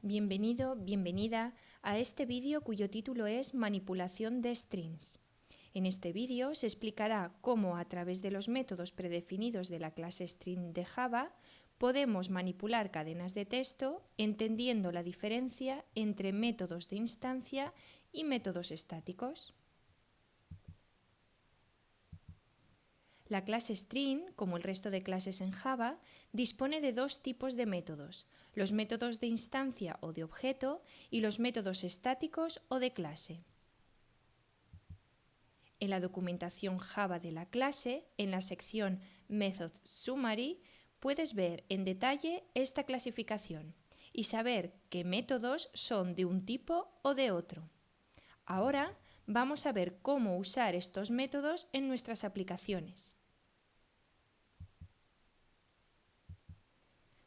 Bienvenido, bienvenida a este vídeo cuyo título es Manipulación de strings. En este vídeo se explicará cómo a través de los métodos predefinidos de la clase string de Java podemos manipular cadenas de texto entendiendo la diferencia entre métodos de instancia y métodos estáticos. La clase string, como el resto de clases en Java, dispone de dos tipos de métodos, los métodos de instancia o de objeto y los métodos estáticos o de clase. En la documentación Java de la clase, en la sección Method Summary, puedes ver en detalle esta clasificación y saber qué métodos son de un tipo o de otro. Ahora vamos a ver cómo usar estos métodos en nuestras aplicaciones.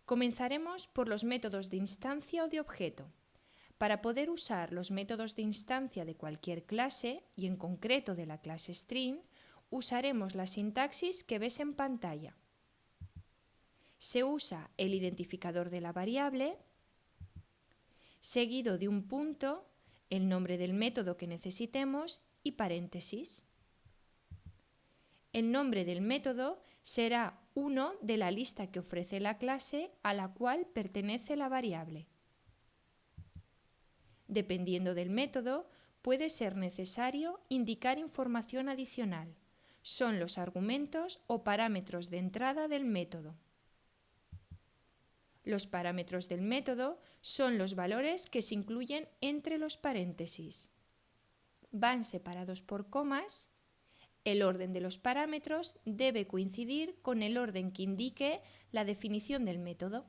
Comenzaremos por los métodos de instancia o de objeto. Para poder usar los métodos de instancia de cualquier clase, y en concreto de la clase string, usaremos la sintaxis que ves en pantalla. Se usa el identificador de la variable, seguido de un punto, el nombre del método que necesitemos y paréntesis. El nombre del método será uno de la lista que ofrece la clase a la cual pertenece la variable. Dependiendo del método, puede ser necesario indicar información adicional. Son los argumentos o parámetros de entrada del método. Los parámetros del método son los valores que se incluyen entre los paréntesis. Van separados por comas. El orden de los parámetros debe coincidir con el orden que indique la definición del método.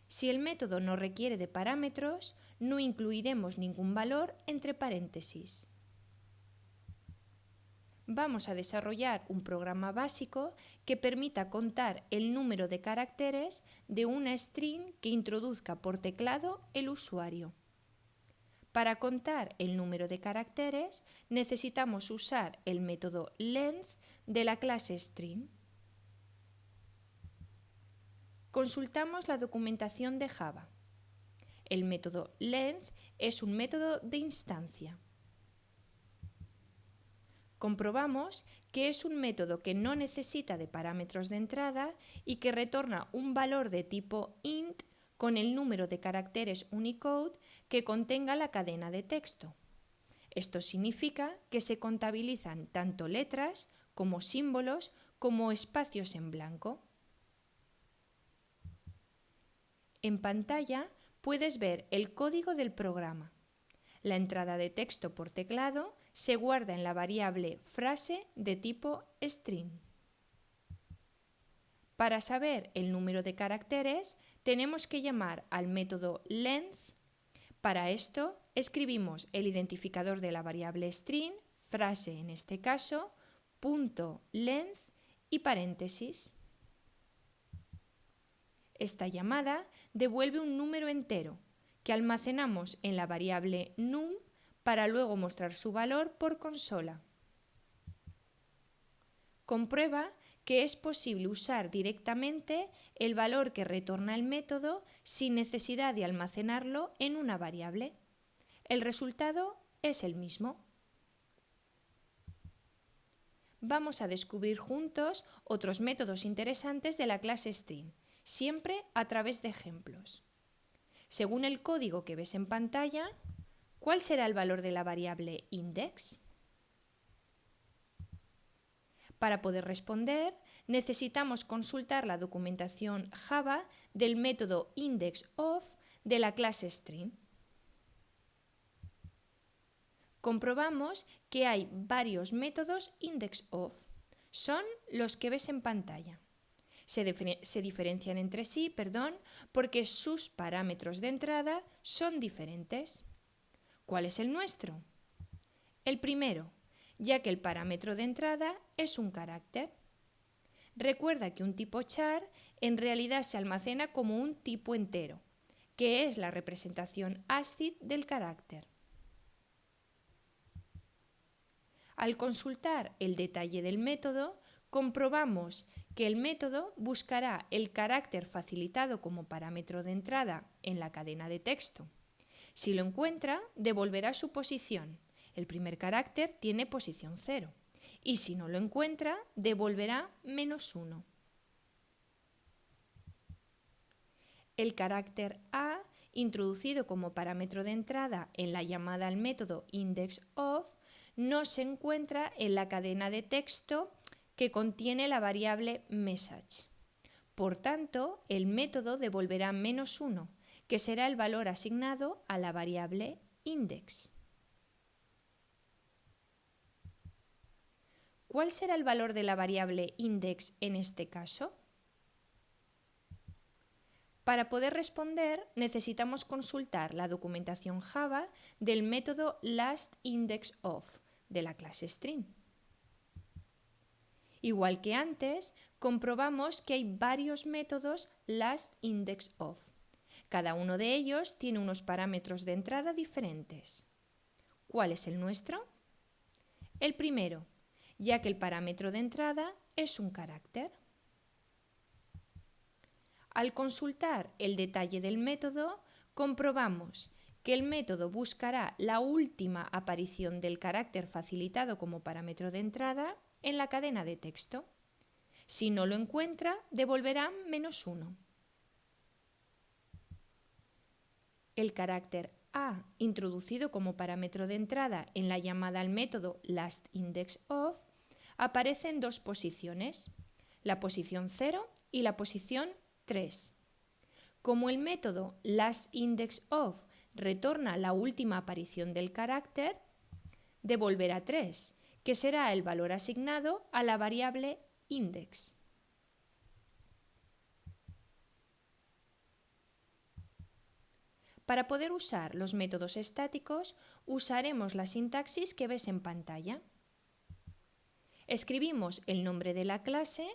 Si el método no requiere de parámetros, no incluiremos ningún valor entre paréntesis. Vamos a desarrollar un programa básico que permita contar el número de caracteres de una string que introduzca por teclado el usuario. Para contar el número de caracteres necesitamos usar el método length de la clase string. Consultamos la documentación de Java. El método length es un método de instancia. Comprobamos que es un método que no necesita de parámetros de entrada y que retorna un valor de tipo int con el número de caracteres Unicode que contenga la cadena de texto. Esto significa que se contabilizan tanto letras como símbolos como espacios en blanco. En pantalla puedes ver el código del programa. La entrada de texto por teclado se guarda en la variable frase de tipo string. Para saber el número de caracteres, tenemos que llamar al método length. Para esto, escribimos el identificador de la variable string, frase en este caso, punto length y paréntesis. Esta llamada devuelve un número entero que almacenamos en la variable num para luego mostrar su valor por consola. Comprueba que es posible usar directamente el valor que retorna el método sin necesidad de almacenarlo en una variable. El resultado es el mismo. Vamos a descubrir juntos otros métodos interesantes de la clase string, siempre a través de ejemplos. Según el código que ves en pantalla, ¿cuál será el valor de la variable index? Para poder responder, necesitamos consultar la documentación Java del método indexOf de la clase string. Comprobamos que hay varios métodos indexOf. Son los que ves en pantalla. Se diferencian entre sí, porque sus parámetros de entrada son diferentes. ¿Cuál es el nuestro? El primero, ya que el parámetro de entrada es un carácter. Recuerda que un tipo char en realidad se almacena como un tipo entero, que es la representación ASCII del carácter. Al consultar el detalle del método, comprobamos que el método buscará el carácter facilitado como parámetro de entrada en la cadena de texto. Si lo encuentra, devolverá su posición. El primer carácter tiene posición 0. Y si no lo encuentra, devolverá -1. El carácter A, introducido como parámetro de entrada en la llamada al método indexOf, no se encuentra en la cadena de texto que contiene la variable message. Por tanto, el método devolverá -1, que será el valor asignado a la variable index. ¿Cuál será el valor de la variable index en este caso? Para poder responder, necesitamos consultar la documentación Java del método lastIndexOf de la clase string. Igual que antes, comprobamos que hay varios métodos lastIndexOf. Cada uno de ellos tiene unos parámetros de entrada diferentes. ¿Cuál es el nuestro? El primero, ya que el parámetro de entrada es un carácter. Al consultar el detalle del método, comprobamos que el método buscará la última aparición del carácter facilitado como parámetro de entrada en la cadena de texto. Si no lo encuentra, devolverá -1. El carácter A, introducido como parámetro de entrada en la llamada al método lastIndexOf, aparece en dos posiciones, la posición 0 y la posición 3. Como el método lastIndexOf retorna la última aparición del carácter, devolverá 3, que será el valor asignado a la variable index. Para poder usar los métodos estáticos, usaremos la sintaxis que ves en pantalla. Escribimos el nombre de la clase,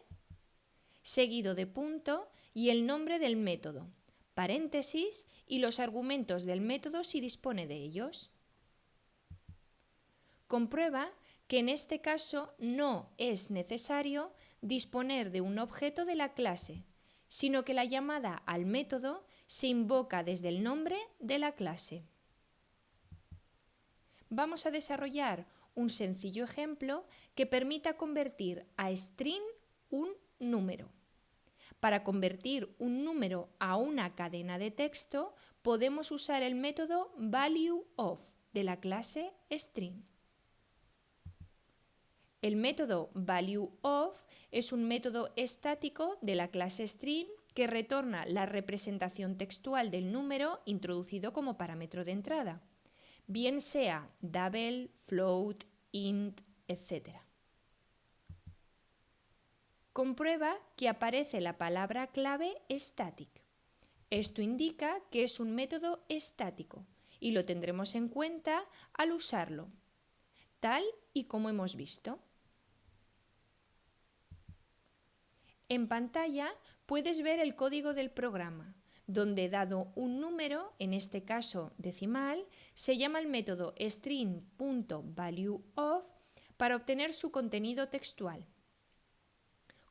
seguido de punto y el nombre del método, paréntesis y los argumentos del método si dispone de ellos. Comprueba que en este caso no es necesario disponer de un objeto de la clase, sino que la llamada al método se invoca desde el nombre de la clase. Vamos a desarrollar un sencillo ejemplo que permita convertir a string un número. Para convertir un número a una cadena de texto, podemos usar el método valueOf de la clase string. El método valueOf es un método estático de la clase string que retorna la representación textual del número introducido como parámetro de entrada, bien sea double, float, int, etc. Comprueba que aparece la palabra clave static. Esto indica que es un método estático y lo tendremos en cuenta al usarlo, tal y como hemos visto. En pantalla puedes ver el código del programa, donde dado un número, en este caso decimal, se llama el método string.valueOf para obtener su contenido textual.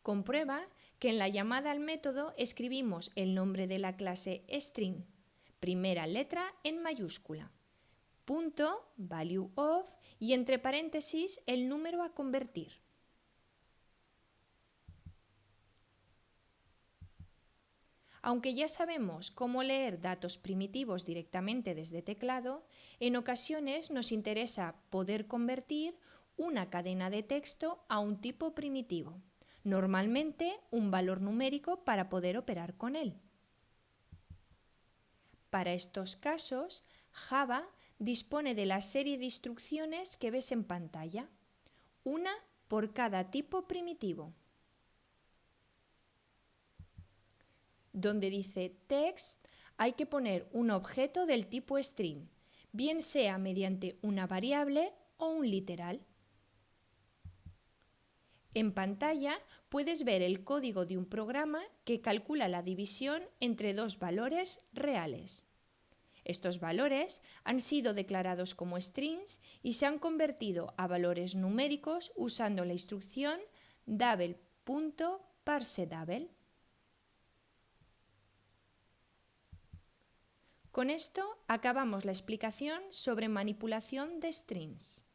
Comprueba que en la llamada al método escribimos el nombre de la clase string, primera letra en mayúscula, punto valueOf y entre paréntesis el número a convertir. Aunque ya sabemos cómo leer datos primitivos directamente desde teclado, en ocasiones nos interesa poder convertir una cadena de texto a un tipo primitivo, normalmente un valor numérico para poder operar con él. Para estos casos, Java dispone de la serie de instrucciones que ves en pantalla, una por cada tipo primitivo. Donde dice text, hay que poner un objeto del tipo string, bien sea mediante una variable o un literal. En pantalla puedes ver el código de un programa que calcula la división entre dos valores reales. Estos valores han sido declarados como strings y se han convertido a valores numéricos usando la instrucción double.parse. parse double. Con esto acabamos la explicación sobre manipulación de strings.